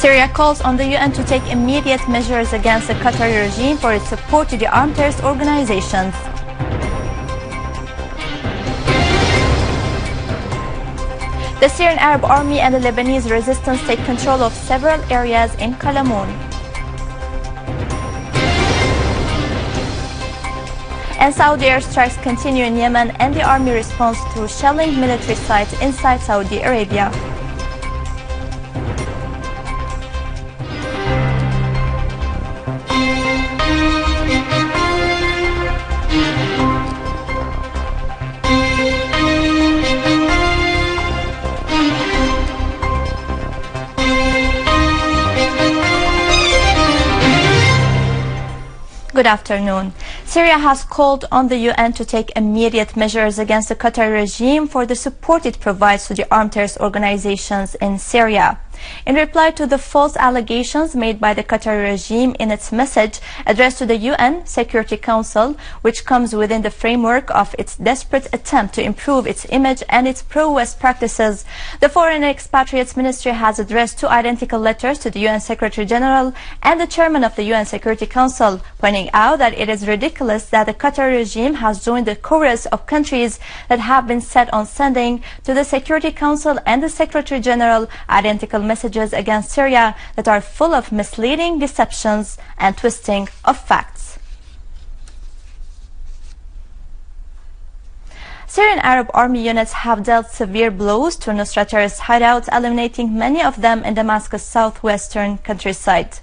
Syria calls on the UN to take immediate measures against the Qatari regime for its support to the armed terrorist organizations. The Syrian Arab Army and the Lebanese resistance take control of several areas in Qalamun. And Saudi airstrikes continue in Yemen, and the army responds through shelling military sites inside Saudi Arabia. Good afternoon. Syria has called on the UN to take immediate measures against the Qatari regime for the support it provides to the armed terrorist organizations in Syria. In reply to the false allegations made by the Qatari regime in its message addressed to the UN Security Council, which comes within the framework of its desperate attempt to improve its image and its pro-West practices, the Foreign Expatriates Ministry has addressed two identical letters to the UN Secretary General and the Chairman of the UN Security Council, pointing out that it is ridiculous that the Qatari regime has joined the chorus of countries that have been set on sending to the Security Council and the Secretary General identical messages against Syria that are full of misleading deceptions and twisting of facts. Syrian Arab Army units have dealt severe blows to al-Nusra terrorist hideouts, eliminating many of them in Damascus' southwestern countryside.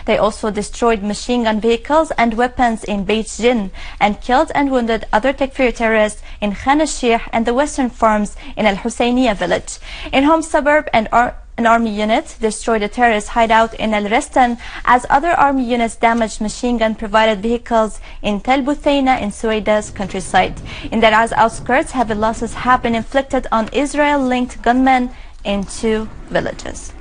They also destroyed machine gun vehicles and weapons in Beit Jinn and killed and wounded other Takfir terrorists in Khan al-Sheikh and the western farms in al-Husayniya village. In Home suburb, an army unit destroyed a terrorist hideout in Al-Restan, as other army units damaged machine gun-provided vehicles in Tel Buthaina in Suwaida's countryside. In Daraz outskirts, heavy losses have been inflicted on Israel-linked gunmen in two villages.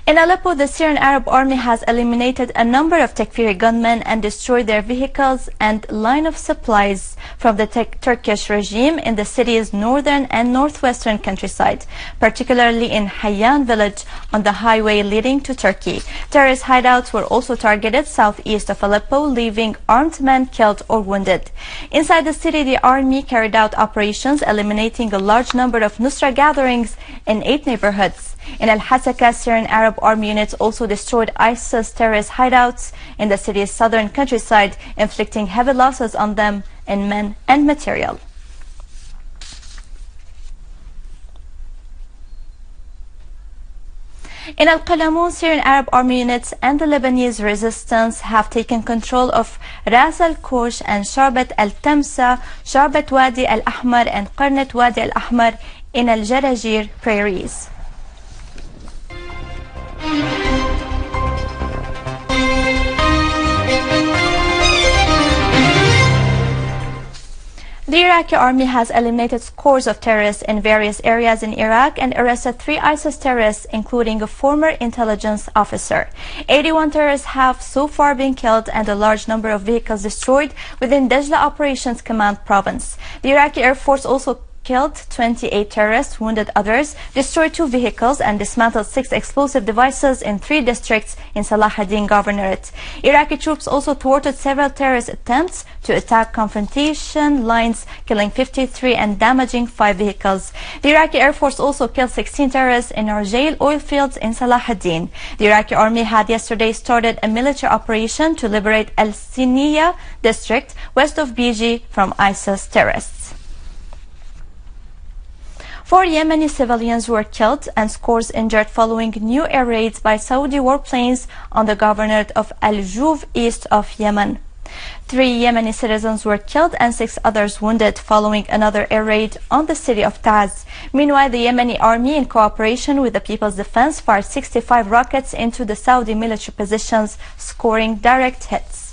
In Aleppo, the Syrian Arab Army has eliminated a number of Takfiri gunmen and destroyed their vehicles and line of supplies from the Turkish regime in the city's northern and northwestern countryside, particularly in Hayyan village on the highway leading to Turkey. Terrorist hideouts were also targeted southeast of Aleppo, leaving armed men killed or wounded. Inside the city, the army carried out operations eliminating a large number of Nusra gatherings in 8 neighborhoods. In Al-Hasaka, Syrian Arab Army units also destroyed ISIS terrorist hideouts in the city's southern countryside, inflicting heavy losses on them in men and material. In Al-Qalamun, Syrian Arab Army units and the Lebanese resistance have taken control of Ras al-Kush and Sharbat al-Tamsa, Sharbat Wadi al-Ahmar and Qarnat Wadi al-Ahmar in Al-Jarajir prairies. The Iraqi army has eliminated scores of terrorists in various areas in Iraq and arrested 3 ISIS terrorists, including a former intelligence officer. 81 terrorists have so far been killed and a large number of vehicles destroyed within Dajla Operations Command province. The Iraqi Air Force also killed 28 terrorists, wounded others, destroyed 2 vehicles, and dismantled 6 explosive devices in 3 districts in Salahuddin Governorate. Iraqi troops also thwarted several terrorist attempts to attack confrontation lines, killing 53 and damaging 5 vehicles. The Iraqi Air Force also killed 16 terrorists in Arjail oil fields in Salahuddin. The Iraqi army had yesterday started a military operation to liberate Al-Siniya district west of Biji from ISIS terrorists. 4 Yemeni civilians were killed and scores injured following new air raids by Saudi warplanes on the governorate of Al-Juv east of Yemen. 3 Yemeni citizens were killed and 6 others wounded following another air raid on the city of Taz. Meanwhile, the Yemeni army, in cooperation with the People's Defense, fired 65 rockets into the Saudi military positions, scoring direct hits.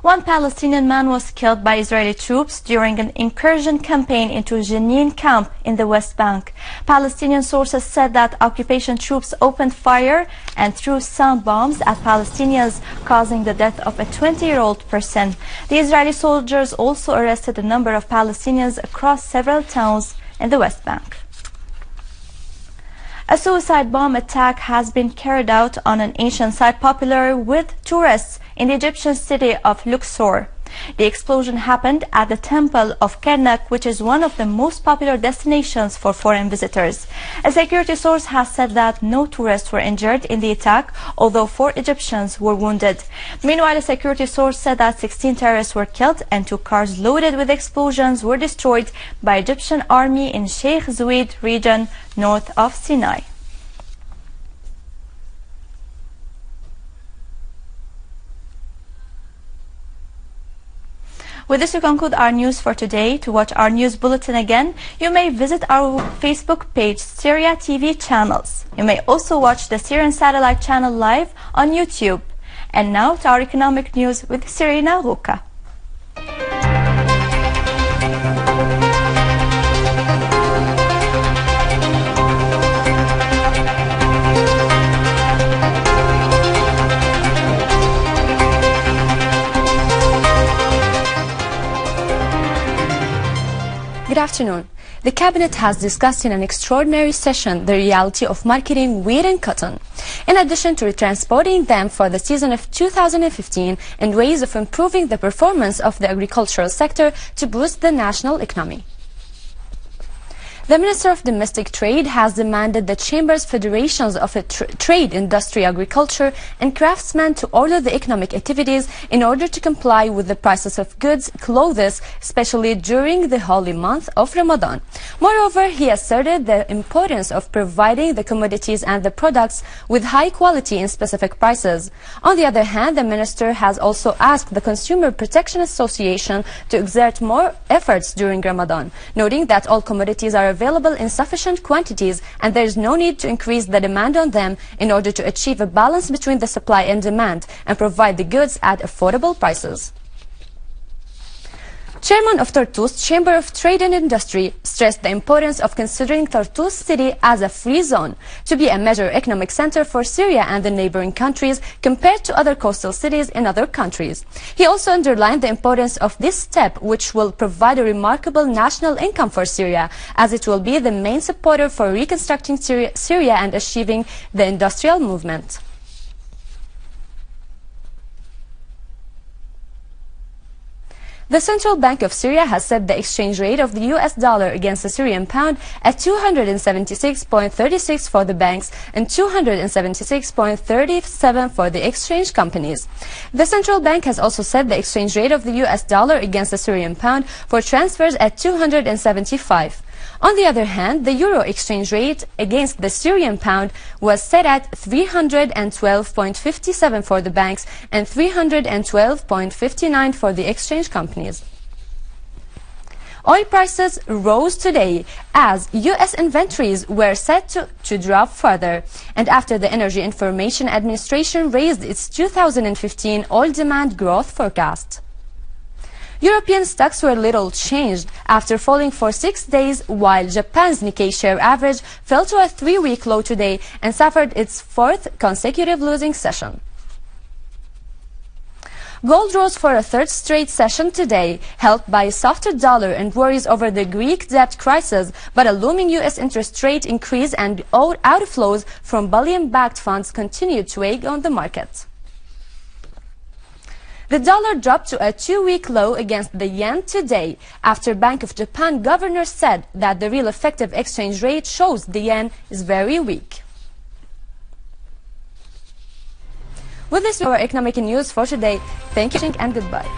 1 Palestinian man was killed by Israeli troops during an incursion campaign into Jenin camp in the West Bank. Palestinian sources said that occupation troops opened fire and threw sound bombs at Palestinians, causing the death of a 20-year-old person. The Israeli soldiers also arrested a number of Palestinians across several towns in the West Bank. A suicide bomb attack has been carried out on an ancient site popular with tourists in the Egyptian city of Luxor. The explosion happened at the temple of Karnak, which is one of the most popular destinations for foreign visitors. A security source has said that no tourists were injured in the attack, although 4 Egyptians were wounded. Meanwhile, a security source said that 16 terrorists were killed and 2 cars loaded with explosives were destroyed by Egyptian army in Sheikh Zayed region north of Sinai. With this, we conclude our news for today. To watch our news bulletin again, you may visit our Facebook page, Syria TV channels. You may also watch the Syrian satellite channel live on YouTube. And now to our economic news with Serena Ruka. Good afternoon. The Cabinet has discussed in an extraordinary session the reality of marketing wheat and cotton, in addition to transporting them for the season of 2015 and ways of improving the performance of the agricultural sector to boost the national economy. The Minister of Domestic Trade has demanded the Chambers Federations of Trade, Industry, Agriculture and Craftsmen to order the economic activities in order to comply with the prices of goods, clothes, especially during the holy month of Ramadan. Moreover, he asserted the importance of providing the commodities and the products with high quality in specific prices. On the other hand, the Minister has also asked the Consumer Protection Association to exert more efforts during Ramadan, noting that all commodities are available in sufficient quantities and there is no need to increase the demand on them in order to achieve a balance between the supply and demand and provide the goods at affordable prices. Chairman of Tartus Chamber of Trade and Industry stressed the importance of considering Tartus city as a free zone to be a major economic center for Syria and the neighboring countries compared to other coastal cities in other countries. He also underlined the importance of this step, which will provide a remarkable national income for Syria, as it will be the main supporter for reconstructing Syria and achieving the industrial movement. The Central Bank of Syria has set the exchange rate of the US dollar against the Syrian pound at 276.36 for the banks and 276.37 for the exchange companies. The Central Bank has also set the exchange rate of the US dollar against the Syrian pound for transfers at 275. On the other hand, the euro exchange rate against the Syrian pound was set at 312.57 for the banks and 312.59 for the exchange companies. Oil prices rose today as U.S. inventories were set to drop further, and after the Energy Information Administration raised its 2015 oil demand growth forecast. European stocks were little changed after falling for 6 days, while Japan's Nikkei share average fell to a 3-week low today and suffered its 4th consecutive losing session. Gold rose for a 3rd straight session today, helped by a softer dollar and worries over the Greek debt crisis, but a looming U.S. interest rate increase and outflows from bullion-backed funds continued to weigh on the market. The dollar dropped to a 2-week low against the yen today after Bank of Japan governor said that the real effective exchange rate shows the yen is very weak. With this, our economic news for today. Thank you and goodbye.